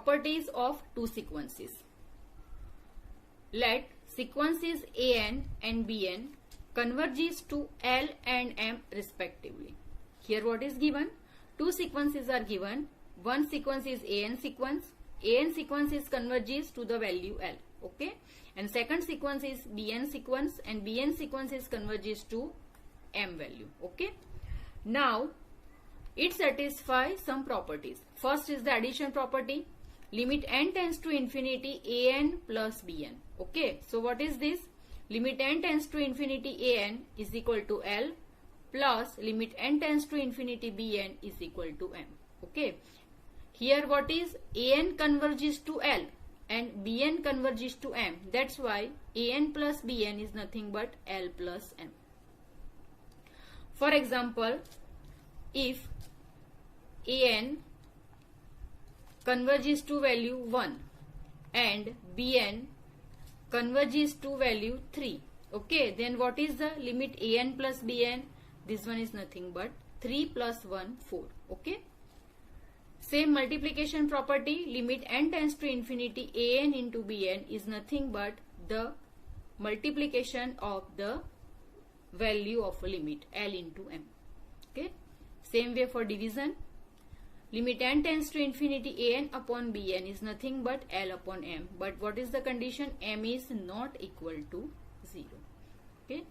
properties of two sequences. Let sequences AN and BN converges to L and M respectively. Here what is given? Two sequences are given. One sequence is AN sequence. AN sequence is converges to the value L. Okay. And second sequence is BN sequence, and BN sequence is converges to M value. Okay. Now it satisfies some properties. First is the addition property. Limit n tends to infinity AN plus BN. Okay. So what is this? Limit n tends to infinity AN is equal to L plus limit n tends to infinity Bn is equal to M. Okay. Here what is? AN converges to L and Bn converges to M. That's why AN plus Bn is nothing but L plus M. For example, if AN converges to value 1 and Bn converges to value 3. Okay, then what is the limit AN plus Bn? This one is nothing but 3 plus 1, 4. Okay. Same multiplication property, limit n tends to infinity AN into Bn is nothing but the multiplication of the value of a limit L into M. Okay. Same way for division. Limit n tends to infinity AN upon Bn is nothing but L upon M. But what is the condition? M is not equal to 0. Okay.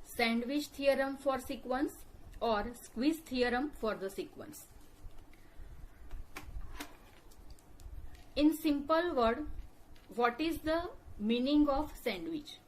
Sandwich theorem for sequence or squeeze theorem for the sequence. In simple word, what is the meaning of sandwich?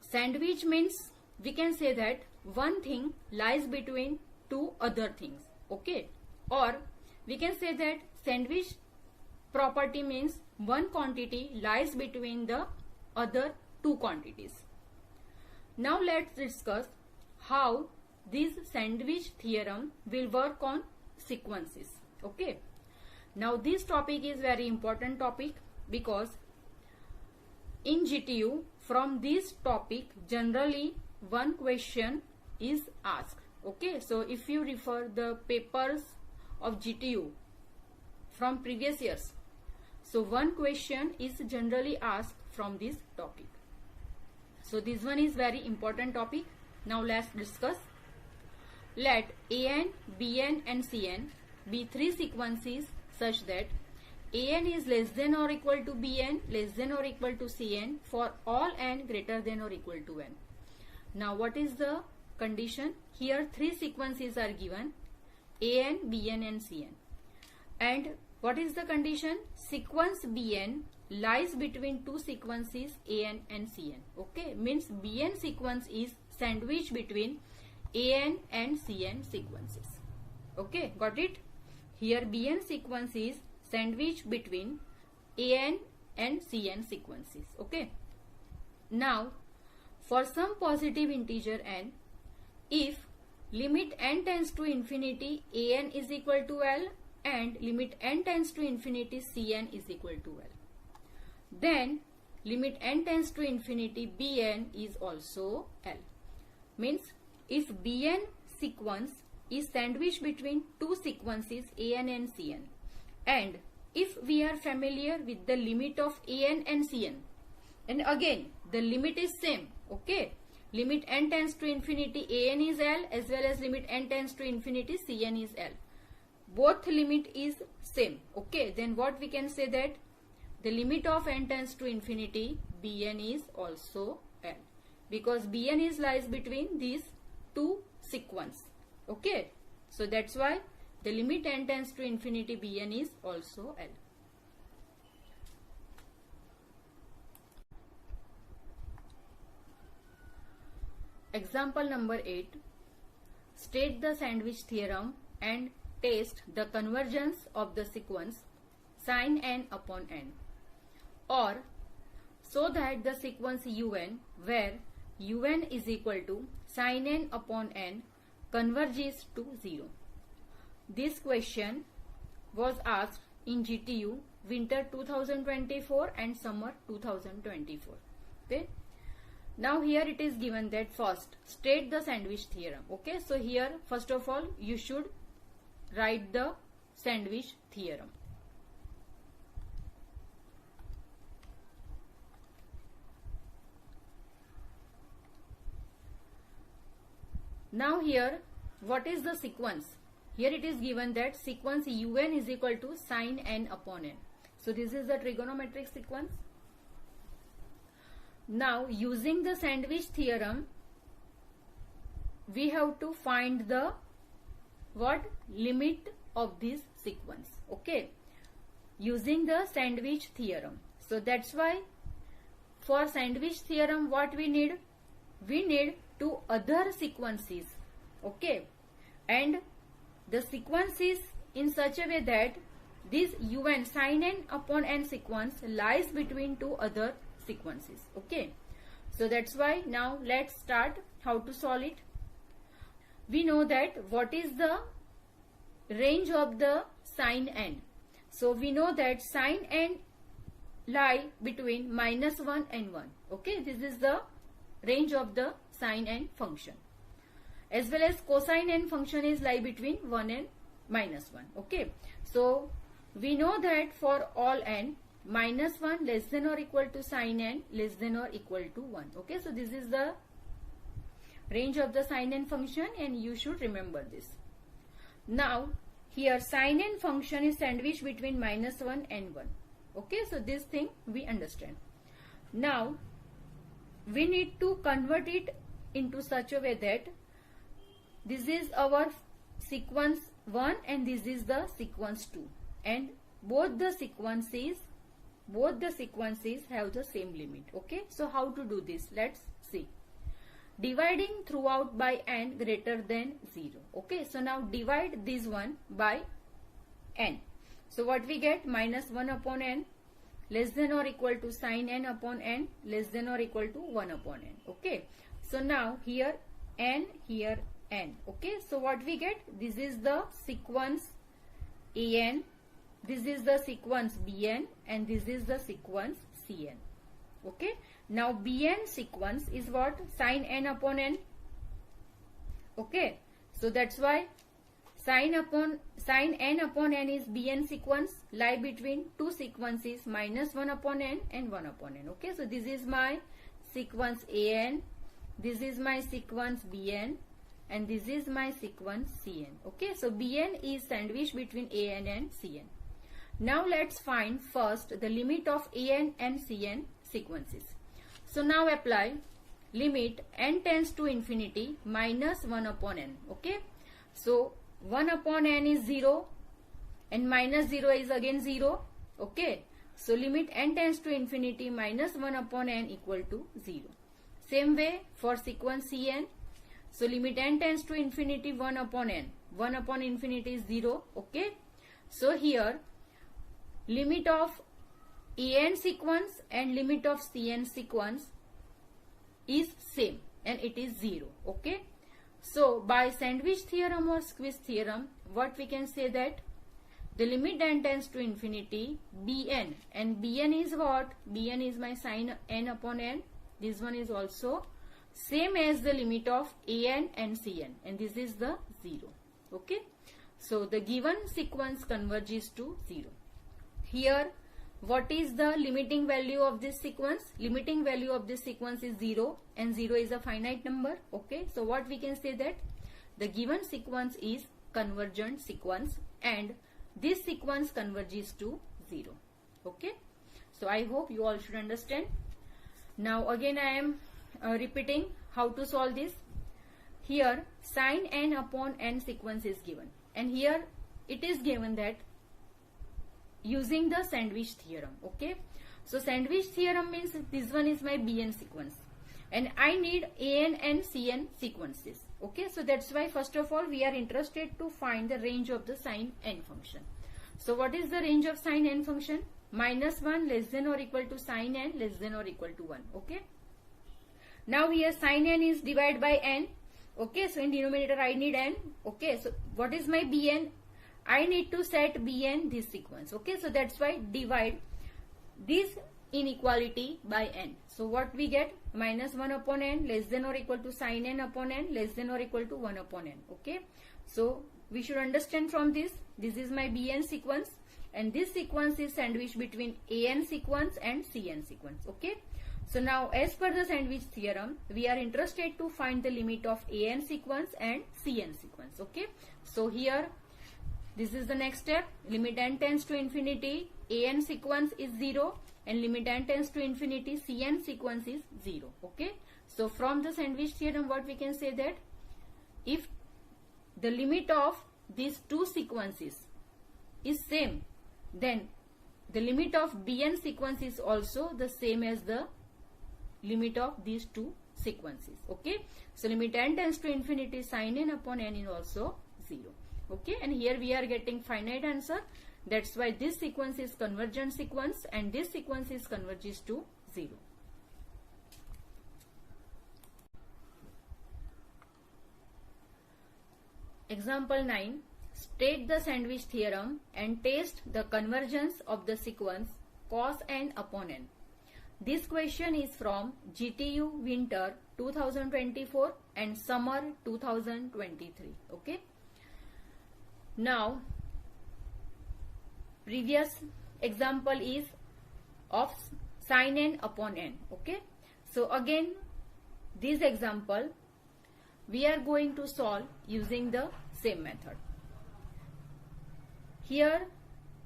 Sandwich means we can say that one thing lies between two other things. Okay. Or we can say that sandwich property means one quantity lies between the other two quantities. Now let's discuss how this sandwich theorem will work on sequences. Okay. Now this topic is very important topic because in GTU from this topic generally one question is asked. Okay. So if you refer the papers of GTU from previous years, so one question is generally asked from this topic. So this one is very important topic. Now let's discuss. Let AN, BN and Cn be three sequences such that AN is less than or equal to Bn, less than or equal to Cn for all n greater than or equal to n. Now what is the condition? Here three sequences are given, AN, Bn and Cn. And what is the condition? Sequence Bn lies between two sequences AN and Cn. Okay, means Bn sequence is sandwiched between AN and Cn sequences. Okay, got it? Here Bn sequence is sandwiched between AN and Cn sequences. Okay. Now, for some positive integer n, if limit n tends to infinity AN is equal to L and limit n tends to infinity Cn is equal to L, then limit n tends to infinity Bn is also L. Means if Bn sequence is sandwiched between two sequences AN and Cn, and if we are familiar with the limit of AN and Cn, and again the limit is same. Okay, limit n tends to infinity AN is L as well as limit n tends to infinity Cn is L. Both limit is same. Okay, then what we can say that the limit of n tends to infinity Bn is also L, because Bn is lies between these two sequence. Okay, so that's why the limit n tends to infinity Bn is also L. Example number 8. State the sandwich theorem and test the convergence of the sequence sin n upon n, or so that the sequence un where un is equal to sin n upon n converges to 0. This question was asked in GTU winter 2024 and summer 2024. Okay. Now here it is given that first state the sandwich theorem. Okay, so here first of all you should write the sandwich theorem. Now here what is the sequence? Here it is given that sequence un is equal to sine n upon n. So this is the trigonometric sequence. Now using the sandwich theorem we have to find the limit of this sequence. Okay, using the sandwich theorem. So that's why for sandwich theorem what we need? We need two other sequences. Okay, and the sequence is in such a way that this un sin n upon n sequence lies between two other sequences. Okay, so that's why now let's start how to solve it. We know that what is the range of the sin n. So we know that sin n lie between -1 and 1. Okay, this is the range of the sin n function, as well as cosine n function is lie between 1 and -1. Okay, so we know that for all n, -1 less than or equal to sin n less than or equal to 1. Okay, so this is the range of the sin n function and you should remember this. Now here sin n function is sandwiched between -1 and 1. Okay, so this thing we understand. Now we need to convert it into such a way that this is our sequence 1 and this is the sequence 2, and both the sequences have the same limit. Okay, so how to do this? Let's see. Dividing throughout by n greater than 0. Okay, so now divide this one by n. So what we get? -1 upon n less than or equal to sin n upon n less than or equal to 1 upon n. Okay, so now here n, here n. Okay, so what we get? This is the sequence an, this is the sequence bn, and this is the sequence cn. Okay, now bn sequence is what? Sin n upon n. Okay, so that's why sin n upon n is bn sequence, lie between two sequences -1 upon n and 1 upon n. Okay, so this is my sequence an, this is my sequence bn, and this is my sequence cn. Okay, so bn is sandwiched between an and cn. Now let's find first the limit of an and cn sequences. So now apply limit n tends to infinity -1 upon n. Okay, so 1 upon n is 0 and -0 is again 0. Okay, so limit n tends to infinity -1 upon n equal to 0. Same way for sequence cn. So limit n tends to infinity 1 upon n. 1 upon infinity is 0. Okay, so here limit of an sequence and limit of cn sequence is same and it is 0. Okay, so by sandwich theorem or squeeze theorem, what we can say that the limit n tends to infinity bn, and bn is what? Bn is my sin n upon n. This one is also same as the limit of an and cn, and this is the 0. Okay, so the given sequence converges to 0. Here what is the limiting value of this sequence? Limiting value of this sequence is 0, and 0 is a finite number. Okay, so what we can say that the given sequence is convergent sequence and this sequence converges to 0. Okay, so I hope you all should understand. Now again I am repeating how to solve this. Here sin n upon n sequence is given, and here it is given that using the sandwich theorem. Okay, so sandwich theorem means this one is my bn sequence and I need an and cn sequences. Okay, so that's why first of all we are interested to find the range of the sin n function. So what is the range of sin n function? -1 less than or equal to sin n less than or equal to 1. Okay, now here sin n is divided by n. Okay, so in denominator I need n. Okay, so what is my bn? I need to set bn this sequence. Okay, so that's why divide this inequality by n. So what we get? Minus 1 upon n less than or equal to sin n upon n less than or equal to 1 upon n. Okay. So we should understand from this is my bn sequence, and this sequence is sandwiched between an sequence and cn sequence. Okay. So now as per the sandwich theorem, we are interested to find the limit of an sequence and cn sequence. Okay. So here this is the next step. Limit n tends to infinity, an sequence is 0, and limit n tends to infinity, cn sequence is 0. Okay. So from the sandwich theorem, what we can say that if the limit of these two sequences is same, then the limit of bn sequence is also the same as the limit of these two sequences. Okay. So limit n tends to infinity, sin n upon n is also 0. Okay. And here we are getting finite answer. That's why this sequence is convergent sequence and this sequence is converges to 0. Example 9. State the sandwich theorem and test the convergence of the sequence cos n upon n. This question is from GTU Winter 2024 and Summer 2023. Okay. Now, previous example is of sin n upon n. Okay. So again, this example we are going to solve using the same method. Here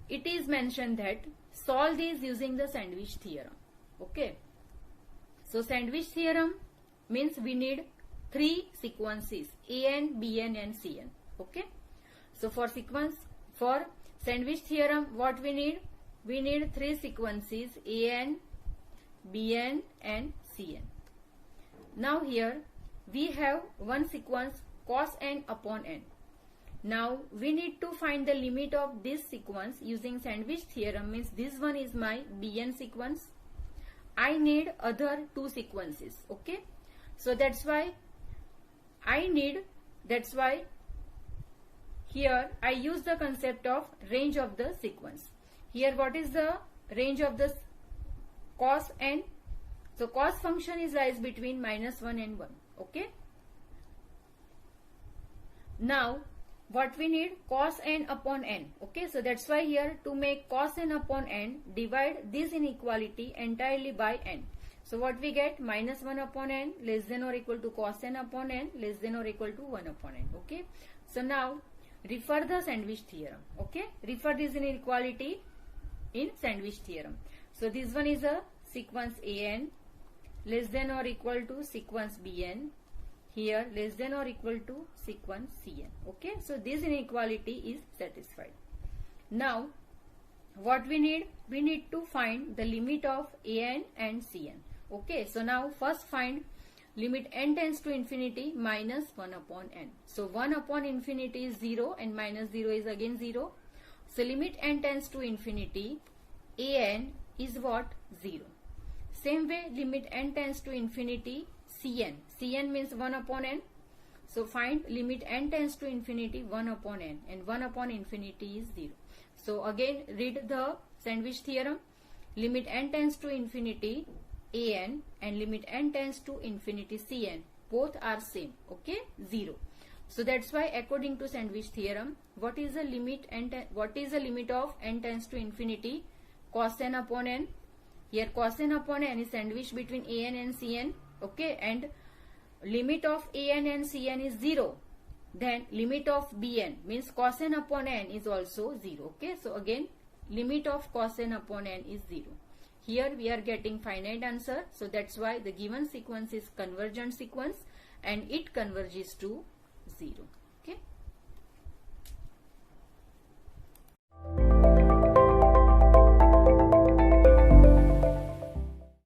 it is mentioned that solve this using the sandwich theorem. Okay. So sandwich theorem means we need three sequences, an, bn and cn. Okay. So for sandwich theorem, what we need? We need three sequences, an, bn and cn. Now here we have one sequence cos n upon n. Now we need to find the limit of this sequence using sandwich theorem, means this one is my bn sequence. I need other two sequences. Okay. So that's why here I use the concept of range of the sequence. Here what is the range of the cos n? So cos function is lies between -1 and 1. Okay. Now what we need? Cos n upon n. Okay. So that's why here to make cos n upon n, divide this inequality entirely by n. So what we get? -1 upon n less than or equal to cos n upon n less than or equal to 1 upon n. Okay. So now refer the sandwich theorem. Okay. Refer this inequality in sandwich theorem. So this one is a sequence an less than or equal to sequence bn. Here less than or equal to sequence cn. Okay. So this inequality is satisfied. Now what we need? We need to find the limit of an and cn. Okay. So now first find limit n tends to infinity -1 upon n. So 1 upon infinity is 0 and -0 is again 0. So limit n tends to infinity, an is what? 0. Same way limit n tends to infinity, cn. Cn means 1 upon n. So find limit n tends to infinity 1 upon n, and 1 upon infinity is 0. So again read the sandwich theorem. Limit n tends to infinity an and limit n tends to infinity cn, both are same. Okay. 0. So that's why according to sandwich theorem, what is the limit of n tends to infinity? Cos n upon n. Here cos n upon n is sandwiched between an and cn. Okay. And limit of an and cn is 0. Then limit of bn means cos n upon n is also 0. Okay. So again limit of cos n upon n is 0. Here we are getting finite answer. So that's why the given sequence is convergent sequence and it converges to 0. Okay.